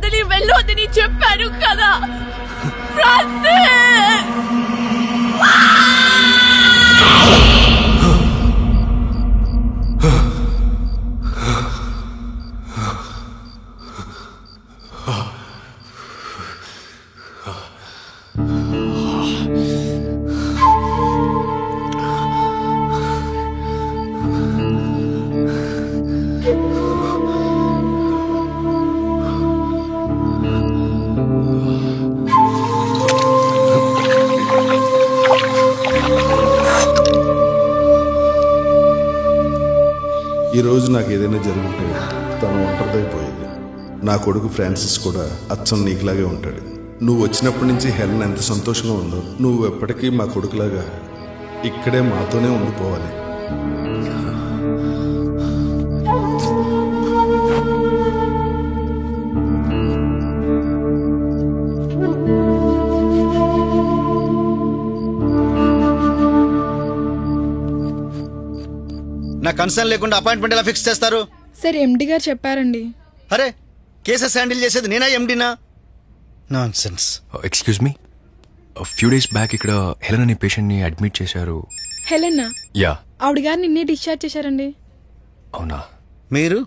వదిలి వెళ్ళొద్దని చెప్పాను కదా ఫ్రాన్సిస్. ఈరోజు నాకు ఏదైనా జరుగుంటే తను ఒంటరిదైపోయేది. నా కొడుకు ఫ్రాన్సిస్ కూడా అచ్చం నీకులాగే ఉంటాడు. నువ్వు వచ్చినప్పటి నుంచి హెలెన్ ఎంత సంతోషంగా ఉందో, నువ్వు ఎప్పటికీ మా కొడుకులాగా ఇక్కడే మాతోనే ఉండిపోవాలి. నా కన్సర్న్ లేకుండా అపాయింట్మెంట్ ఎలా ఫిక్స్ చేస్తారు? సార్ ఎండి గారు చెప్పారండి. అరే కేసెస్ హ్యాండిల్ చేసేది నేనా ఎండినా? Nonsense. Excuse me, few days back ఇక్కడ హెలెన్ అనే పేషెంట్ ని అడ్మిట్ చేశారు. హెలెన్నా? యా. ఆవిడ గారు నిన్నే డిశ్చార్జ్ చేశారండి. అవునా? మీరు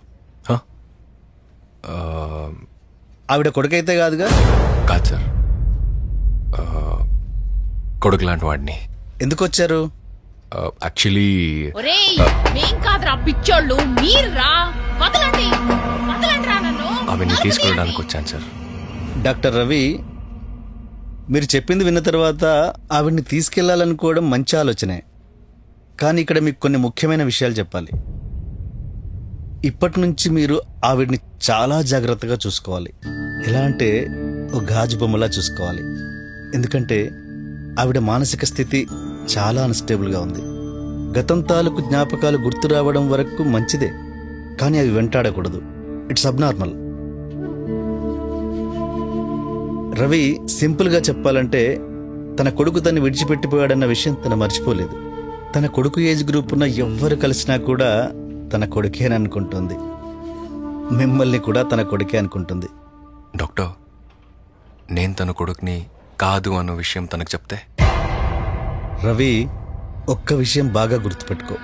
ఆవిడ కొడుకైతే కాదుగా? కాదు సార్, కొడుకు లాంటి వాడిని. ఎందుకు వచ్చారు? యాక్చువల్లీ మేం కాదురా పిచ్చోళ్ళు, మీర్రా. వదలండి వదలండి రా నన్ను. ఆమెని తీసుకెళ్ళడానికి వచ్చాను సార్. డాక్టర్ రవి, మీరు చెప్పింది విన్న తర్వాత ఆవిడ్ని తీసుకెళ్లాలనుకోవడం మంచి ఆలోచనే. కానీ ఇక్కడ మీకు కొన్ని ముఖ్యమైన విషయాలు చెప్పాలి. ఇప్పటి నుంచి మీరు ఆవిడ్ని చాలా జాగ్రత్తగా చూసుకోవాలి. ఎలా అంటే ఒక గాజు బొమ్మలా చూసుకోవాలి. ఎందుకంటే ఆవిడ మానసిక స్థితి చాలా అన్స్టేబుల్గా ఉంది. గతం తాలూకు జ్ఞాపకాలు గుర్తు రావడం వరకు మంచిదే, కానీ అవి వెంటాడకూడదు. It's abnormal. రవి సింపుల్గా చెప్పాలంటే తన కొడుకు తను విడిచిపెట్టిపోయాడన్న విషయం తను మర్చిపోలేదు. తన కొడుకు ఏజ్ గ్రూప్ ఉన్న ఎవ్వరు కలిసినా కూడా తన కొడుకే అని అనుకుంటుంది. మిమ్మల్ని కూడా తన కొడుకే అనుకుంటుంది. డాక్టర్, నేను తన కొడుకుని కాదు అన్న విషయం తనకు చెప్తే? రవి, ఒక్క విషయం బాగా గుర్తుపెట్టుకో.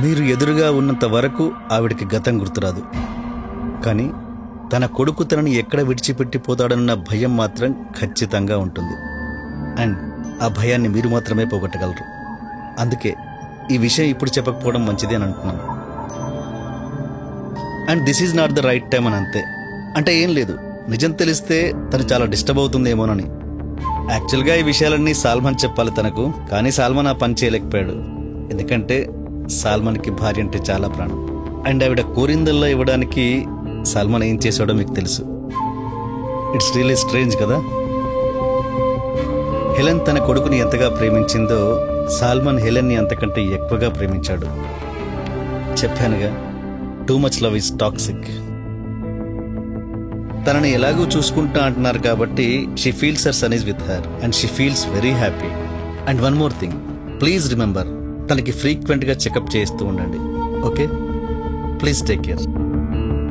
మీరు ఎదురుగా ఉన్నంత వరకు ఆవిడికి గతం గుర్తురాదు. కానీ తన కొడుకు తనని ఎక్కడ విడిచిపెట్టిపోతాడన్న భయం మాత్రం ఖచ్చితంగా ఉంటుంది. అండ్ ఆ భయాన్ని మీరు మాత్రమే పోగొట్టగలరు. అందుకే ఈ విషయం ఇప్పుడు చెప్పకపోవడం మంచిది అని అంటున్నాను. And this is not the right time అని అంతే. అంటే ఏం లేదు, నిజం తెలిస్తే తను చాలా డిస్టర్బ్ అవుతుందేమోనని. యాక్చువల్గా ఈ విషయాలన్నీ సాల్మన్ చెప్పాలి తనకు, కానీ సాల్మన్ ఆ పని చేయలేకపోయాడు. ఎందుకంటే సాల్మన్కి భార్య అంటే చాలా ప్రాణం. అండ్ ఆవిడ కోరిందల్లా ఇవ్వడానికి సాల్మన్ ఏం చేశాడో మీకు తెలుసు. ఇట్స్ రియల్లీ స్ట్రేంజ్ కదా. హెలెన్ తన కొడుకుని ఎంతగా ప్రేమించిందో సాల్మన్ హెలెన్ని అంతకంటే ఎక్కువగా ప్రేమించాడు. చెప్పానుగా, too much love is toxic. తనని ఎలాగూ చూసుకుంటా అంటున్నారు కాబట్టి she feels her son is with her and she feels very happy. And one more thing, please remember, తనకి ఫ్రీక్వెంట్ గా చెకప్ చేస్తూ ఉండండి. Okay? Please take care.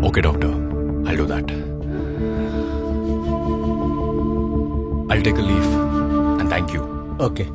Okay doctor, I'll do that. I'll take a leave and thank you. Okay.